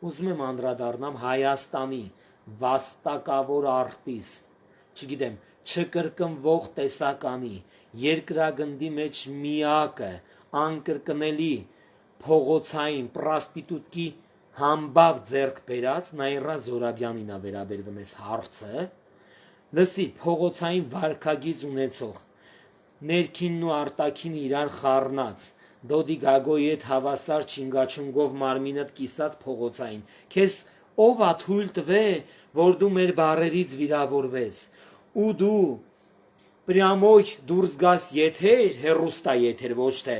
ուզում եմ անդրադառնամ Հայաստանի վաստակավոր արտիստ, չգիտեմ, չկրկնվող տեսականի, երկրագնդի մեջ միակը, անկրկնելի փողոցային պրոստիտուտկի համբավ ձեռք բերած Նաիրա Զորաբյանին է վերաբերվում այս հարցը, լսի փողոցային վարքագիծ ունեցող, ներքինն ու արտաքինը իրար խառնած, դոդի գագոյի հետ հավասար չինգաչունգով մարմինդ կիսած փողոցային, քեզ ով ա թույլ տվե, որ դու մեր բարերից վիրավորվես, ու դու պրյամոյ դուրս գաս եթեր, հեռուստա եթեր, ոչ թե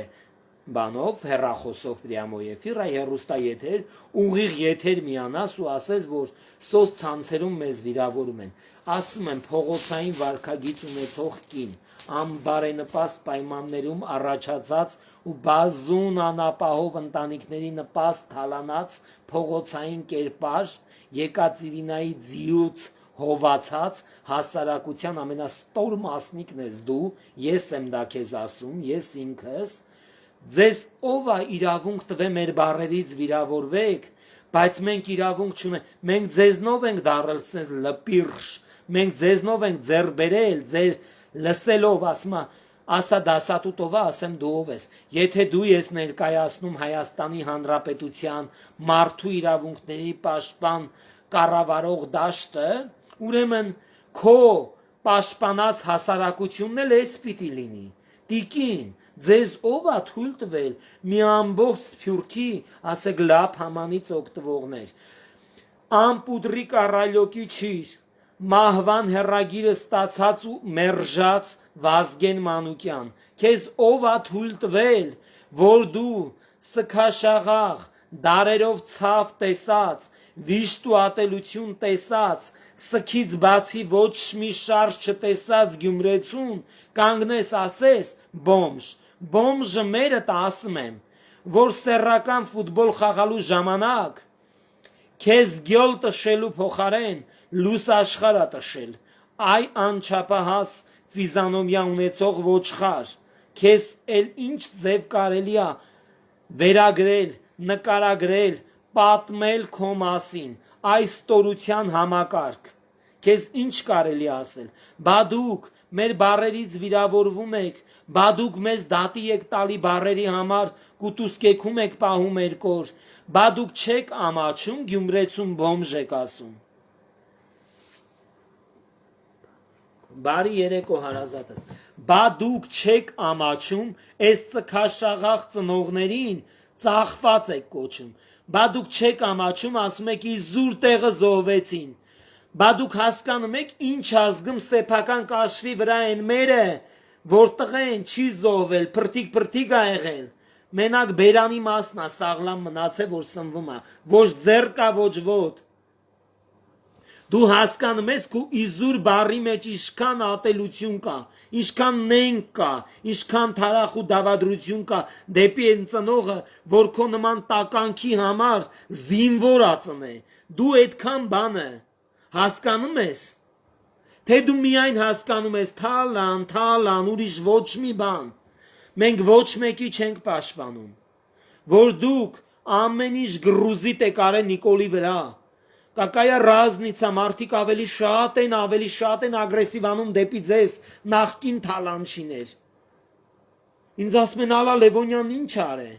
բանով, հեռախոսով պրյամոյ էֆիր, այ հեռուստա եթեր, ուղիղ եթեր միանաս ու ասես, որ սոց ցանցերում մեզ վիրավորում են, ասում եմ փողոցային վարքագիծ ունեցող կին, անբարենպաստ պայմաններում առաջացած ու բազուն անապահով ընտանիքների նպաստ թալանած փողոցային կերպար, Եկատերինայի ձիուց հովացած հասարակության ամենաստոր մասնիկն ես դու, ես եմ դա քեզ ասում, ես ինքս, ձեզ ով է իրավունք տվե մեր բարերից վիրավորվեք, բայց մենք իրավունք չունենք, մենք ձեզնով ենք դարել սենց լպիրշ, մենք ձեզնով ենք ձեռ բերել, ձեր լսելով, ասա դասատուտովա, ասեմ դու ով ես, եթե դու ես ներկայացնում Հայաստանի Հանրապետության մարդու իրավունքների պաշտպան կառավարող դաշտը, ուրեմն քո պաշտպանած հասարակությունն էլ էս պիտի լինի, տիկին, ձեզ ով ա թույլ տվել մի ամբողջ Սփյուռքի, ասեք լապ haմանից օգտվողներ, ամպուդրի կառալյոկի չիր, մահվան հեռագիրը ստացած ու մերժած Վազգեն Մանուկյան, քեզ ով ա թույլ տվել, որ դու սքաշաղաղ, դարերով ցավ տեսած, վիշտ ու ատելություն տեսած, սքից բացի ոչ մի շարժ չտեսած Գյումրեցուն, կանգնես ասես բոմժը մերդ ասում եմ, որ սեռական ֆուտբոլ խաղալու ժամանակ քեզ գյոլ տշելու փոխարեն լուս աշխարհ տշել, այ անչափահաս ֆիզանոմիա ունեցող ոչխար, քեզ էլ ինչ ձև կարելի է վերագրել, նկարագրել, պատմել քո մասին, այս ստորության համակարգ, քեզ ինչ կարելի ասել, բա դուք մեր բարերից վիրավորվում եք, բա դուք մեզ դատի եք տալի բարերի համար, կուտուսկեքում եք պահում երկոր, բա դուք չեք ամաչում, Գյումրեցուն բոմժ եք ասում, բարի երեկո հարազատս, բա դուք չեք ամաչում, այս սքաշաղաղ ծնողներին ծախված եք կոչում, բա դուք չեք ամաչում, ասում եք իզուր տեղը զոհվեցին, բա դուք հասկանում եք ինչ ազգում սեփական կաշվի վրա են մերը, որ տղեն չի զոհվել, փրթիկ ա եղել, մենակ բերանի մասն ա սաղլամ մնացե, որ սնվում ա, ոչ ձեռք ա, ոչ ոտ, դու հասկանում ես քո իզուր բարի մեջ ինչքան ատելություն կա, ինչքան նենք կա, ինչքան թարախ ու դավադրություն կա դեպի այն ծնողը, որ քո նման տականքի համար զինվոր ա ծնե, դու այդքան բանը հասկանում ես, թե դու միայն հասկանում ես թալան, ուրիշ ոչ մի բան, մենք ոչ մեկի չենք պաշտպանում, որ դուք ամեն ինչ գրուզիտ եք արել Նիկոլի վրա, կակայա ռազնիցա, մարդիկ ավելի շատ են ագրեսիվանում դեպի ձեզ նախկին թալանչիներ, ինձ ասում են ալա Լևոնյանն ինչ արե,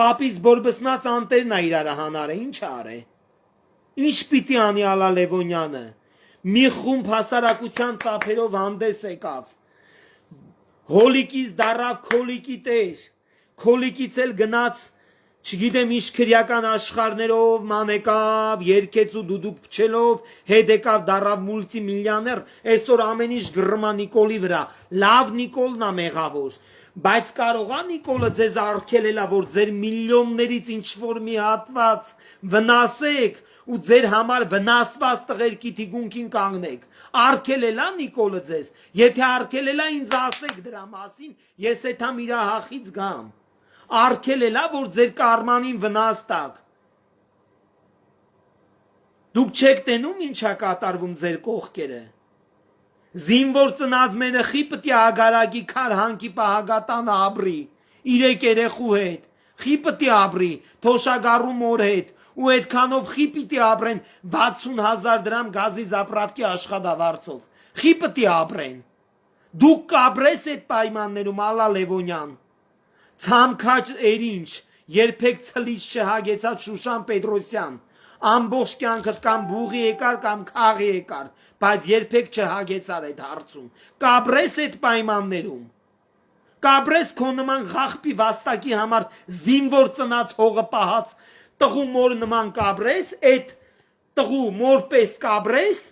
պապից բորբսնած անտերն ա իրարը հանարը, ինչ արե, ինչ պիտի անի ալա Լևոնյանը, մի խումբ հասարակության ծափերով հանդես եկավ, հոլիկից դարավ քոլիկի տեր, քոլիկից էլ գնաց, չգիտեմ ինչ քրյական աշխարներով, մանեկավ, երկեց ու դուդուկ փչելով, հետ եկավ դարավ մուլտիմիլիոներ, այսօր ամեն ինչ գրմա Նիկոլի վրա, լավ Նիկոլն ա մեղավոր, բայց կարող ա Նիկոլը ձեզ արգելելա, որ ձեր միլիոններից ինչ-որ մի հատված վնասեք ու ձեր համար վնասված տղերքի թիկունքին կանգնեք, արգելելա Նիկոլը ձեզ, եթե արգելելա ինձ ասեք դրա մասին, ես եթամ իրա հախից գամ, արգելելա, որ ձեր կարմանին վնաս տակ, դուք չեք տենում ինչա կատարվում ձեր կողքերը, զինվոր ծնած մենախի պտի ագարագի քար հանքի պահագատանը ապրի, իրեք երեխու հետ, Խի պիտի ապրի թոշագարու մոր հետ ու այդքանով խի պիտի ապրեն 60,000 դրամ գազի զապրավկի աշխատավարձով։ Խի պիտի ապրեն։ Դուք կապրես այդ պայմաններում Ալլա Լևոնյան։ Ցամքաճ երինչ, երբեք ցլից չհագեցած Շուշան Պետրոսյան, ամբողջ կյանքդ կամ բուղի եկար կամ քաղի եկար, բայց երբեք չհագեցար այդ հարցում։ Կապրես այդ պայմաններում։ Կապրես քո նման ղախպի վաստակի համար զինվոր ծնած հողը պահած տղու մոր նման կապրես, այդ տղու մոր պես կապրես։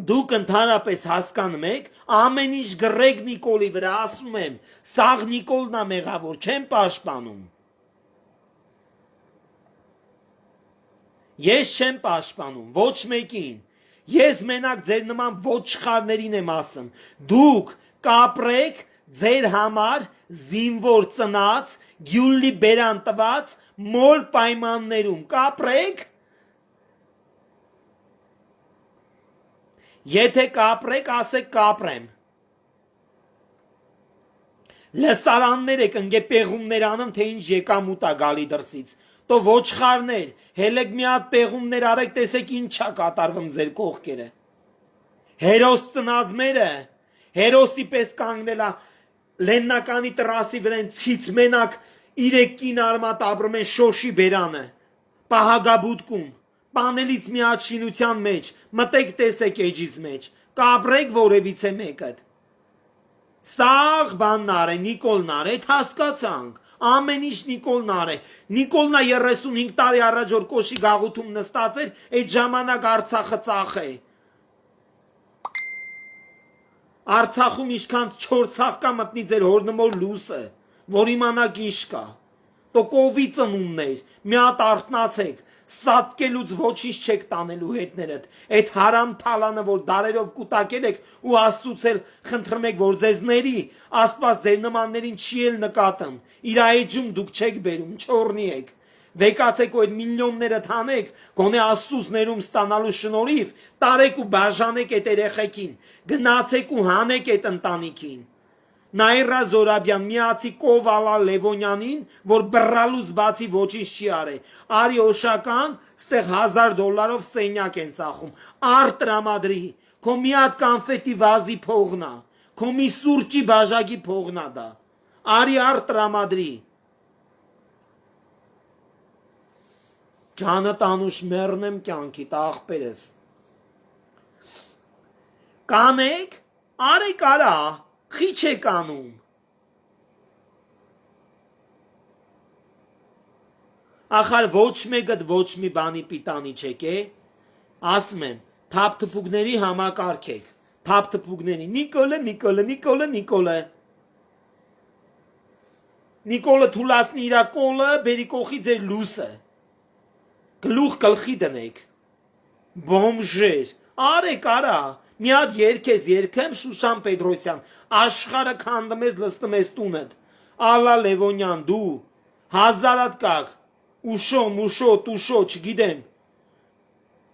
Դուք ընդհանրապես հասկանում եք, ամեն ինչ գրեք Նիկոլի վրա, ասում եմ, սաղ Նիկոլն է մեղավոր, չեմ պաշտպանում։ Ես չեմ պաշտպանում, ոչ մեկին։ Ես մենակ ձեր նման ոչխարներին եմ ասում։ Դուք կապրեք ձեր համար զինվոր ծնած, գյուլի բերան տված, մոր պայմաններում կապրեք։ Եթե կապրեք, ասեք կապրեմ։ Լսարաններ եք ընգե պեղումներ անեմ, թե ինչ եկամուտ է գալի դրսից։ Տո ոչխարներ, հելեք մի հատ պեղումներ արեք, տեսեք ինչա կատարվում ձեր կողքերը։ Հերոս ծնած մերը, հերոսի պես կանգնելա Լեննականի տրասի վրան ցից մենակ 3 կին արմատ ապրում են շոշի բերանը, պահագաբուտքում, պանելից մի հատ շինության մեջ, մտեք տեսեք էջից մեջ, կապրեք որևիցե մեկըդ։ Սաղ բաննար է, Նիկոլնար է, հասկացանք, ամեն ինչ Նիկոլն არ է, Նիկոլն է 35 տարի առաջ որ կոշի գաղութում նստած էր, այդ ժամանակ Արցախը ծախ է։ Արցախում ինչքան 4 ցախ կա մտնի ձեր հորնմոր լուսը, որ իմանաք ինչ կա։ Տո կովի ծնուններ, մի հատ արթնացեք, սատկելուց ոչինչ չեք տանելու հետներդ, այդ հարամ թալանը, որ դարերով կուտակել եք ու Աստծուց էլ խնդրում եք, որ ձեզ ների, Աստված ձեր նմաններին չի էլ նկատում, իր էջում դուք չեք բերում, չորնի եք, վեկացեք ու այդ միլիոնները թանեք, գոնե Աստծուց ներում ստանալու շնորհիվ, տարեք ու բաժանեք այդ երեխեքին, գնացեք ու հանեք այդ ընտանիքին։ Նաիրա Զորաբյան միացի Կովալա Լևոնյանին, որ բռալուց բացի ոչինչ չի արել։ Արի օշական, ստեղ $1000 սենյակ են ծախում։ Արտրամադրի, քո մի հատ կոնֆետի վազի փողնա, քո մի սուրճի բաժակի փողնա դա։ Արի արտրամադրի։ Ջանդ անուշ մեռնեմ կյանքիդ աղբերս։ Կանեք, արեք արա, խիչ եք անում։ Ախար ոչ մեկդ ոչ մի բանի պիտանի չեք է, ասում եմ, թափթփուկների համակարգ եք, թափթփուկների, Նիկոլը, Նիկոլը թուլասնի իրա կոլը, բերի կողի ձեր լուսը, գլուխ գլխի դնեք, բոմժեր, արեք արա, մի հատ երկես երկեմ Շուշան Պետրոսյան, աշխարը քանդում ես լստում ես տունդ, Ալլա Լևոնյան դու, հազարատ կակ, ուշո, տուշո, չգիտեմ,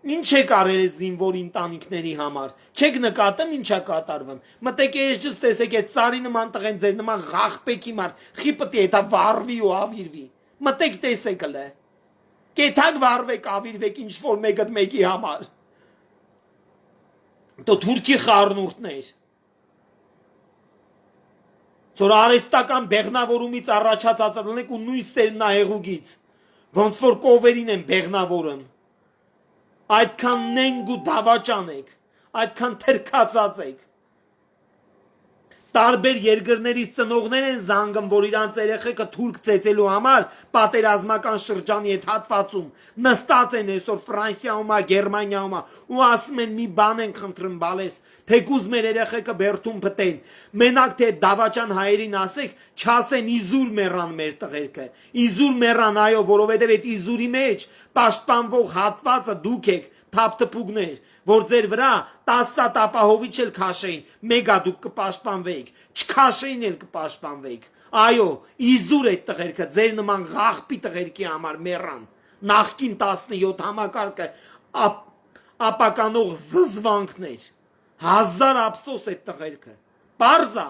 ինչ եք արել ես զինվոր ընտանիքների համար, չեք նկատում ինչա կատարվում, մտեք էջս տեսեք այդ ծարի նման տղեն ձեր նման ղախպեքի մար, խի պտի էտա վարվի ու ավիրվի, մտեք տեսեք հլը, կեթակ վարվեք ավիրվեք ինչ որ մեկդ մեկի համար, Տո թուրքի խառնուրդներ, Որ արեստական բեղնավորումից առաջացած լինեք ու նույն սերմնահեղուգից, ոնց որ կովերին են բեղնավորում, այդքան նենգ ու դավաճան եք, այդքան թրքածած եք, տարբեր երկրներից ծնողներ են զանգում, որ իրանց երեխեքը թուրք ծեծելու համար պատերազմական շրջանի հետ հատվածում նստած են այսօր Ֆրանսիայում, Գերմանիայում ու ասում են մի բան են խնդրում բալես, թեկուզ մեր երեխեքը բերդում պտեն, մենակ թե դավաճան հայերին ասեք, չասեն իզուր մեռան մեր տղերքը, իզուր մեռան, այո, որովհետև այդ իզուրի մեջ պաշտպանվող հատվածը դուք եք, թափթփուկներ, որ ձեր վրա 10 ապահովիչ էլ քաշեին, մեգա դուք կպաշտպանվեիք, չքաշեին էլ կպաշտպանվեիք, այո, իզուր այդ տղերքը, ձեր նման ղախպի տղերքի համար մեռան, նախկին 17 համակարգը ապականող զզվանքներ, 1000 ափսոս այդ տղերքը, պարզա,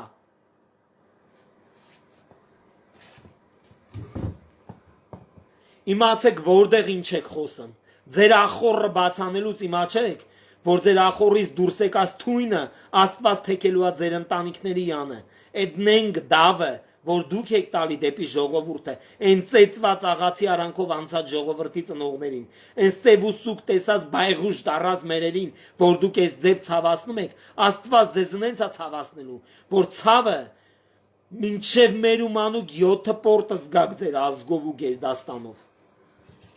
Իմացեք որտեղ ինչ եք խոսում։ Ձեր ախորը բացանելուց իմացեք, որ ձեր ախորից դուրս եկած թույնը Աստված թեքելու է ձեր ընտանիքների յանը։ Այդ նենք դավը, որ դուք եք տալի դեպի ժողովուրդը, այն ծեծված աղացի արանքով անցած ժողովրդի ծնողներին, այն սև ու սուկ տեսած բայղուշ դառած մերերին, որ դուք այս ձև ցավացնում եք, Աստված ձեզ նենց է ցավացնելու, որ ցավը մինչև մեր ու մանուկ 7 պորտը զգաք ձեր ազգով ու գերդաստանով։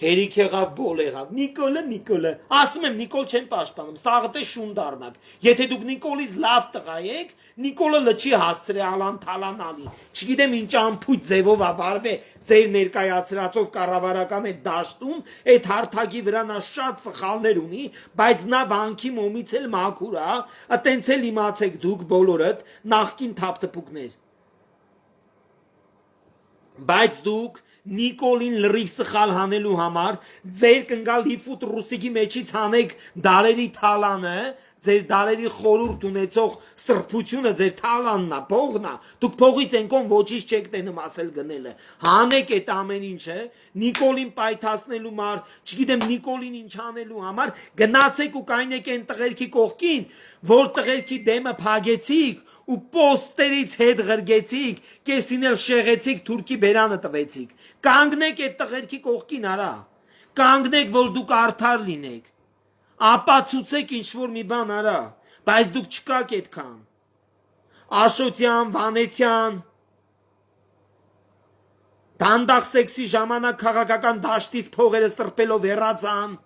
Հերիք եղավ բոլ եղավ, Նիկոլը, ասում եմ Նիկոլ չեն պաշտպանում, սաղդ է շուն դառնակ, եթե դուք Նիկոլից լավ տղա եք, Նիկոլը լճի հասցրե ալան թալանալի, չգիտեմ ինչ ամփույթ ձևով ավարվե ձեր ներկայացրածով կառավարական այդ դաշտում, այդ հարթակի վրա նա շատ սխալներ ունի, բայց նա վանքի մոմից էլ մաքուր է, տենց էլ իմացեք դուք բոլորդ նախկին թափթփուկներ, բայց դուք Նիկոլին լրիվ սխալ հանելու համար ձեր կնգալ հիֆուտ ռուսիկի մեջից հանեք դարերի թալանը, ձեր դարերի խորուրդ ունեցող սրբությունը ձեր թալանն է, փողն է, դուք փողից ենքոն ոչինչ չեք տենում ասել գնելը, հանեք այդ ամեն ինչը, Նիկոլին պայթացնելու համար, չգիտեմ Նիկոլին ինչ անելու համար, գնացեք ու կայնեք այն տղերքի կողքին, որ տղերքի դեմը փագեցիք ու պոստերից հետ ղրգեցիք, կեսին էլ շեղեցիք, թուրքի բերանը տվեցիք, կանգնեք այդ տղերքի կողքին արա, կանգնեք, որ դուք արդար լինեք, ապացուցեք ինչ-որ մի բան արա, բայց դուք չկաք այդքան, Աշոտյան, Վանեցյան, դանդաղ սեքսի ժամանակ քաղաքական դաշտից փողերը սրբելով հեռացան,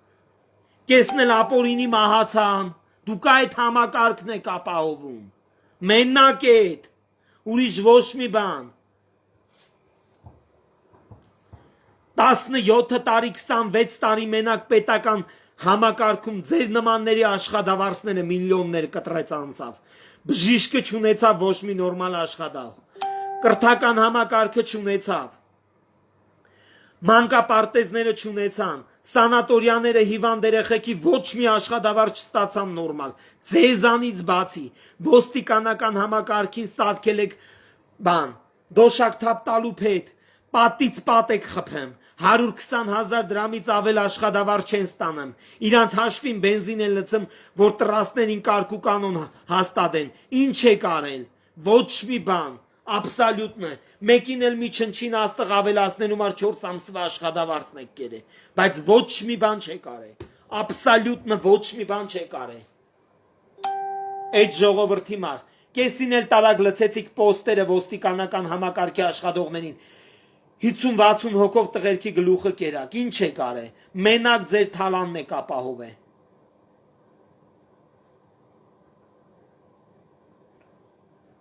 կեսն էլ ապորինի մահացան, դուք այդ համակարգն եք ապահովում, մենակ էդ, ուրիշ ոչ մի բան, 17 տարի, 26 տարի մենակ պետական համակարգում ձեր նմանների աշխատավարձները միլիոններ կտրեց անցավ, բժիշկը չունեցավ ոչ մի նորմալ աշխատող, կրթական համակարգը չունեցավ, մանկապարտեզները չունեցան, սանատորիաները հիվանդ երեխեքի ոչ մի աշխատավարձ չստացան նորմալ, ձեզանից բացի, ոստիկանական համակարգին սատկել եք բան, դոշակ թափ տալու փետ, պատից պատ եք խփեմ, 120,000 դրամից ավել աշխատավարձ չեն ստանում, իրանց հաշվին բենզին են լցում, որ տրասներին կարգ ու կանոն հաստատեն, ինչ եք արել, ոչ մի բան, աբսոլյուտն է, մեկին էլ մի չնչին աստղ ավելացնելու համար 4 ամսվա աշխատավարձն եք կերե, բայց ոչ մի բան չեք արել, աբսոլյուտն ոչ մի բան չեք արել, այդ ժողովրդի մար, կեսին էլ տարակ լցեցիք պոստերը ոստիկանական համակարգի աշխատողներին, 50-60 հոգով տղերքի գլուխը կերակ, ինչ եք արել, մենակ ձեր թալանն եք ապահովել,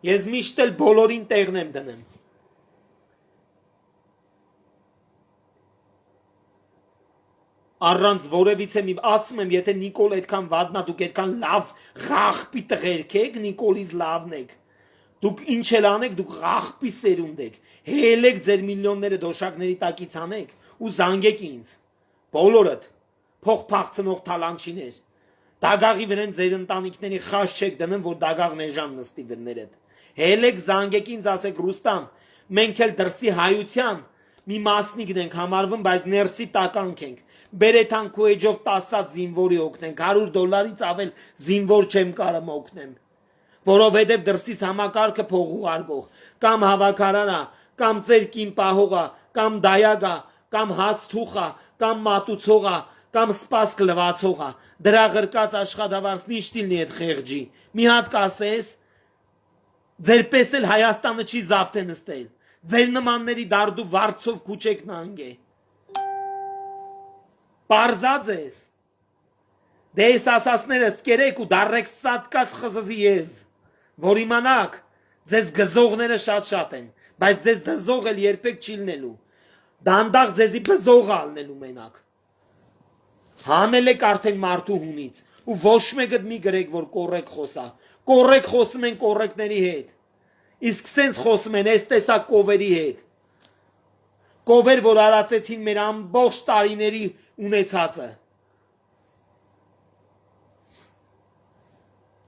ես միշտ էլ բոլորին տեղն եմ դնում, առանց որևիցե մի ասում եմ, եթե Նիկոլ այդքան վադնա, դուք այդքան լավ ղախպի տղերք եք, Նիկոլից լավն եք, դուք ինչ էլ անեք, դուք ղախպի սերունդ եք, հելեք ձեր միլիոնները դոշակների տակից անեք ու զանգեք ինձ, բոլորդ, փող փախցնող թալանչիներ, դագաղի վրեն ձեր ընտանիքների խաշ չեք դնում, որ դագաղ նեժան նստի վրներդ, հելեք զանգեք ինձ, ասեք Ռուստամ, մենք էլ դրսի հայության մի մասնիկն ենք համարվում, բայց ներսի տականք ենք, բերեթան քու էջով 10 զինվորի օգնենք, $100-ից ավել զինվոր չեմ կարում օգնեմ, որովհետև դրսից համակարգը փող ուղարկող, կամ հավաքարարա, կամ ծեր կին պահողա, կամ դայագա, կամ հաց թուխա, կամ մատուցողա, կամ սպասք լվացողա, դրա ղրկած աշխատավարձն ինչ դիլնի այդ խեղճի, մի հատ կասես, ձեր պես էլ Հայաստանը չի զավթ է նստել, ձեր նմանների դարդու վարձով քուչեք նանգե, պարզած ես, դե ես ասասները սկերեք ու դարրեք սատկած խզզի ես, որ իմանաք, ձեզ գզողները շատ են, բայց ձեզ դզող էլ երբեք չի լնելու, դանդաղ ձեզի բզող ալնելու մենակ, հանել եք արդեն մարդու հունից, ու ոչ մեկդ մի գրեք, որ կորեք խոսա, կորեք խոսում են կորեկների հետ, իսկ սենց խոսում են ես տեսակ կովերի հետ, կովեր, որ արացեցին մեր ամբողջ տարիների ունեցածը,